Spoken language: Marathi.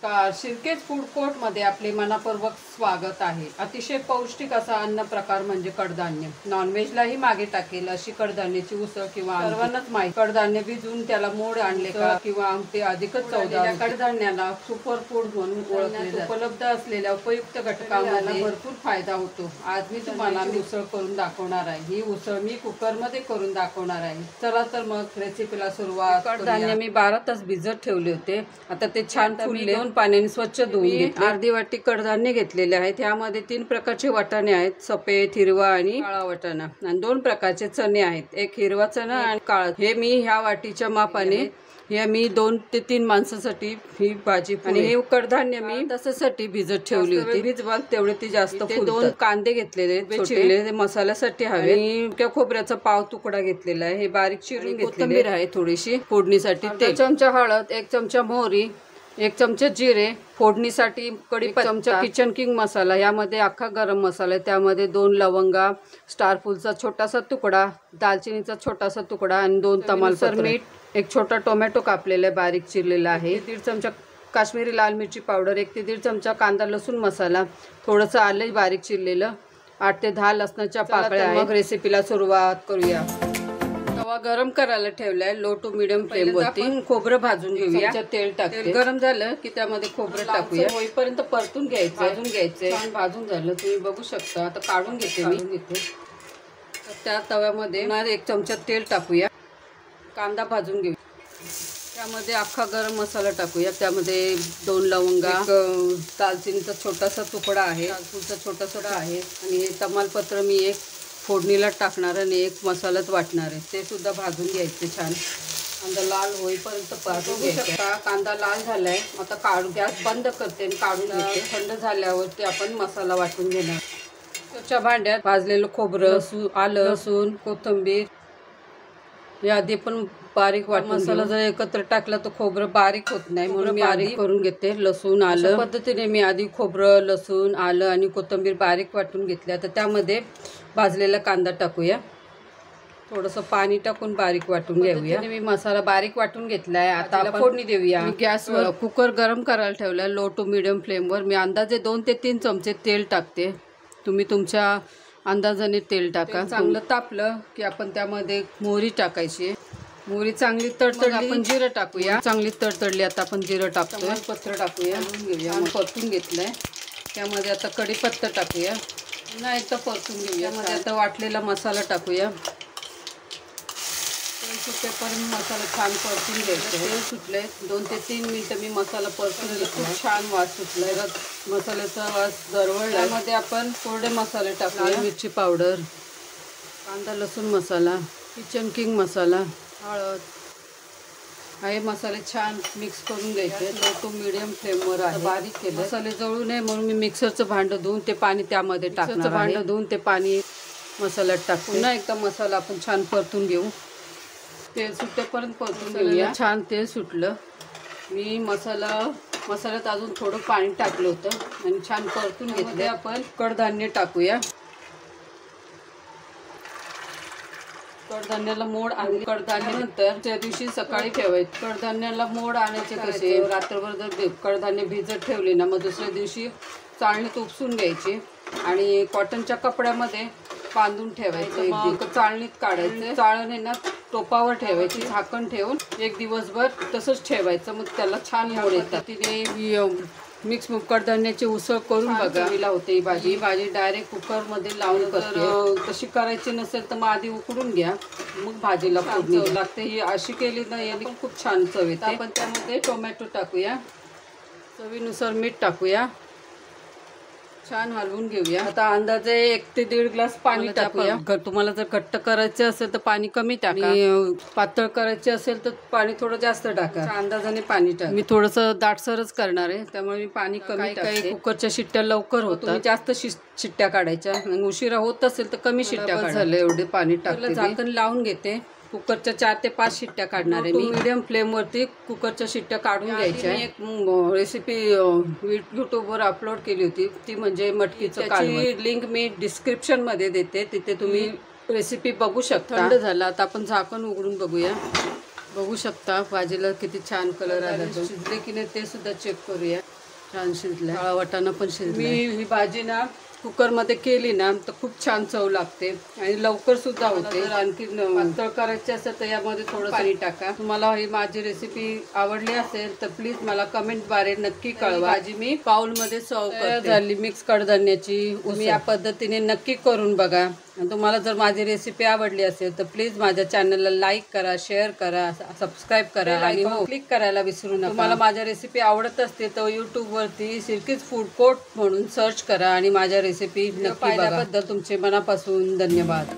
नमस्कार, शिर्केज फूड कोर्ट मध्ये आपले मनपूर्वक स्वागत आहे। अतिशय पौष्टिक असा अन्न प्रकार म्हणजे कडधान्य। नॉनव्हेजलाही मागे टाकेल अशी कडधान्याची उसळ किंवा सर्वांनाच माहिती। कडधान्य भिजवून त्याला मोड आणले का किंवा आमटे अधिकच चवदार कडधान्याला सुपर फूड म्हणून ओळखले जाते। उपलब्ध असलेल्या उपयुक्त घटकांमध्ये भरपूर फायदा होतो। आज मी तुम्हाला उसळ करून दाखवणार आहे। ही उसळ मी कुकर मध्ये करून दाखवणार आहे। चला तर मग रेसिपीला सुरुवात करूया। कडधान्य मी 12 तास भिजत ठेवले होते। आता ते छान फुलले, 2 पाण्याने स्वच्छ धुवून घेतले। अर्धी वाटी कडधान्य घेतलेले आहेत। यामध्ये 3 प्रकारचे वाटाणे आहेत, सफेद, हिरवा आणि काळा वाटाणा, आणि 2 प्रकारचे चणे आहेत, एक हिरवा चणा आणि काळा। हे मी ह्या वाटीच्या मापाने या मी 2 ते 3 माणसासाठी ही भाजी, आणि हे कडधान्य मी तशासाठी भिजत ठेवली होती। भिजवाल तेवढे ती जास्त फुलतात। 2 कांदे घेतलेले छोटे मसाल्यासाठी हवे, आणि खोबऱ्याचा पाव तुकडा घेतलेला आहे, हे बारीक चिरून घेतलेले। कोथिंबीर आहे थोडीशी फोडणीसाठी, 1 चमचा हळद, 1 चमचा मोहरी, 1 चमचा जिरे, फोडणीसाठी कढीपत्ता, 1 चमचा किचन किंग मसाला, यामध्ये अख्खा गरम मसाला, त्यामध्ये 2 लवंगा, स्टार फूलचा छोटासा तुकडा, दालचिनीचा छोटासा तुकडा आणि 2 तमालपत्र, मीठ, 1 छोटा टोमॅटो कापलेला बारीक चिरलेला आहे, 1.5 चमचा काश्मीरी लाल मिरची पावडर, 1 ते 1.5 चमचा कांदा लसूण मसाला, थोडंसं आलं बारीक चिरलेलं, 8 ते 10 लसणाच्या पाकळ्या। मग रेसिपीला सुरुवात करूया। तवा गरम करायला ठेवलाय लो टू मीडियम फ्लेम वरती। खोबरं भाजून घेऊया। तेल टाकते, तेल गरम झालं की त्यामध्ये खोबरं टाकूया, होईपर्यंत परतून घ्यायचं, भाजून घ्यायचं। छान भाजून झालं, तुम्ही बघू शकता। आता काढून घेते मी। त्या तव्यामध्ये 1 चमचा तेल टाकूया, कांदा भाजून घेऊया, त्यामध्ये अख्खा गरम मसाला टाकूया, त्यामध्ये 2 लवंगा, दालचिनीचा छोटासा तुकडा आहे, फूलचा छोटासा आहे, आणि तमालपत्र मी 1 फोडणीला टाकणार आणि 1 मसाल्यात वाटणार आहे, ते सुद्धा भाजून घ्यायचे छान। कांदा लाल होईपर्यंत भाजून घ्यायचा। कांदा लाल झालाय, आता काढून गॅस बंद करते आणि काढून घेते। थंड झाल्यावरती आपण मसाला वाटून घेणार। स्वच्छ भांड्यात भाजलेलं खोबरं, आलं, लसूण, कोथिंबीर या आधी पण बारीक वाटून, मसाला जर एकत्र टाकला तर खोबरं बारीक होत नाही, म्हणून मी बारीक करून घेते। लसूण आलं पद्धतीने मी आधी खोबरं, लसूण, आलं आणि कोथिंबीर बारीक वाटून घेतले। आता त्यामध्ये भाजलेला कांदा टाकूया, थोडंसं पाणी टाकून बारीक वाटून घेऊया। मी मसाला बारीक वाटून घेतलाय, आता आपण फोडणी देऊया। गॅसवर कुकर गरम करायला ठेवलाय लो टू मीडियम फ्लेमवर। मी अंदाजे 2 ते 3 चमचे तेल टाकते, तुम्ही तुमच्या अंदाजाने तेल टाका। चांगलं तापलं की आपण त्यामध्ये मोहरी टाकायची, मोहरी चांगली तडतडली, आपण जिरं टाकूया, चांगली तडतडली, आता आपण जिरं टाकतोय, पत्र टाकूया, घेऊया, परतून घेतलंय। त्यामध्ये आता कढीपत्ता टाकूया, पुन्हा एकदा परतून घेऊया। त्यामध्ये आता वाटलेला मसाला टाकूया, तेल सुटेपर्यंत मसाला छान परतून घ्यायचा। तेल सुटले, 2 ते 3 मिनिटं मी मसाला परतून घेतला, छान वास सुटलाय, मसाल्याचा वास दरवळला। त्यामध्ये आपण कोरडे मसाले टाकूया, लाल मिरची पावडर, कांदा लसूण मसाला, किचन किंग मसाला, हळद, हे मसाले छान मिक्स करून घ्यायचे। लो टू मीडियम फ्लेमवर आहे, बारीक केलं, मसाले जळू नये म्हणून मी मिक्सरचं भांडं धुवून ते पाणी त्यामध्ये टाकणार आहे। भांडं धुवून ते पाणी मसाल्यात टाकून पुन्हा एकदा मसाला आपण छान परतून घेऊ, तेल सुटेपर्यंत परतून घेऊया। छान तेल सुटलं, मी मसाल्यात अजून थोडं पाणी टाकलं होतं आणि छान परतून घेतले। आपण कडधान्य टाकूया, कडधान्याला मोड आणि कडधान्य नंतर त्या दिवशी सकाळी ठेवायचं। कडधान्याला मोड आणायचे कसे, रात्रभर जर कडधान्य भिजत ठेवले ना, मग दुसऱ्या दिवशी चाळणीत उपसून घ्यायची आणि कॉटनच्या कपड्यामध्ये बांधून ठेवायचं। मग चाळणीत काढायचं, चाळण ना टोपावर ठेवायची, झाकण ठेवून 1 दिवसभर तसंच ठेवायचं, मग त्याला छान मोड येतात। तिने मिक्स कडधान्याची उसळ करून बघा, होते ही भाजी डायरेक्ट कुकरमध्ये लावून करते। तशी करायची नसेल तर मग आधी उकडून घ्या, मग भाजीला फोडणी लागते। ही अशी केली ना, याने खूप छान चव येते। आपण त्यामध्ये टोमॅटो टाकूया, चवीनुसार मीठ टाकूया, छान हलवून घेऊया। आता अंदाजे 1 ते 1.5 ग्लास पाणी टाकूया। तुम्हाला जर घट्ट करायचे असेल तर पाणी कमी टाका, पातळ करायचे असेल तर पाणी थोडं जास्त टाका, अंदाजाने पाणी टाका। मी थोडंसं दाटसरच करणार आहे, त्यामुळे मी पाणी कमी टाकते। कुकरच्या शिट्ट्या लवकर होतात, तुम्ही जास्त शिट्ट्या काढायच्या, उशिरा होत असेल तर कमी शिट्ट्या काढायच्या। एवढे पाणी टाकते, झाकण लावून घेते, कुकरच्या 4 ते 5 शिट्ट्या काढणार आहे मी। मीडियम फ्लेमवरती कुकरच्या शिट्ट्या काढून घ्यायच्या। एक रेसिपी यूट्यूबवर अपलोड केली होती, ती म्हणजे मटकीचं कालवण, लिंक मी डिस्क्रिप्शन मध्ये देते, तिथे तुम्ही रेसिपी बघू शकता। थंड झाला, आता आपण झाकण उघडून बघूया। बघू शकता भाजीला किती छान कलर आला तो. शिजले की नाही ते सुद्धा चेक करूया. छान शिजलं. काळा वाटाणा पण शिजला. मी ही भाजी ना कुकरमध्ये केली ना तर खूप छान चव लागते आणि लवकर सुद्धा होते. आणखी पातळ करायची असेल तर यामध्ये थोडं पाणी टाका. तुम्हाला ही माझी रेसिपी आवडली असेल तर प्लीज मला कमेंटद्वारे नक्की कळवा. भाजी मी बाउलमध्ये सर्व करते. झाली मिक्स कडधान्याची उसळ. या पद्धतीने नक्की करून बघा. तुम्हाला जर माझी रेसिपी आवडली असेल तर प्लीज माझ्या चॅनलला लाईक करा, शेअर करा, सबस्क्राईब करा आणि हो क्लिक करायला विसरू नका. तुम्हाला माझ्या रेसिपी आवडत असते तर यूट्यूबवरती सिल्कीज फूड कोर्ट म्हणून सर्च करा आणि माझ्या रेसिपी नक्की बघा. तुमचे मनापासून धन्यवाद.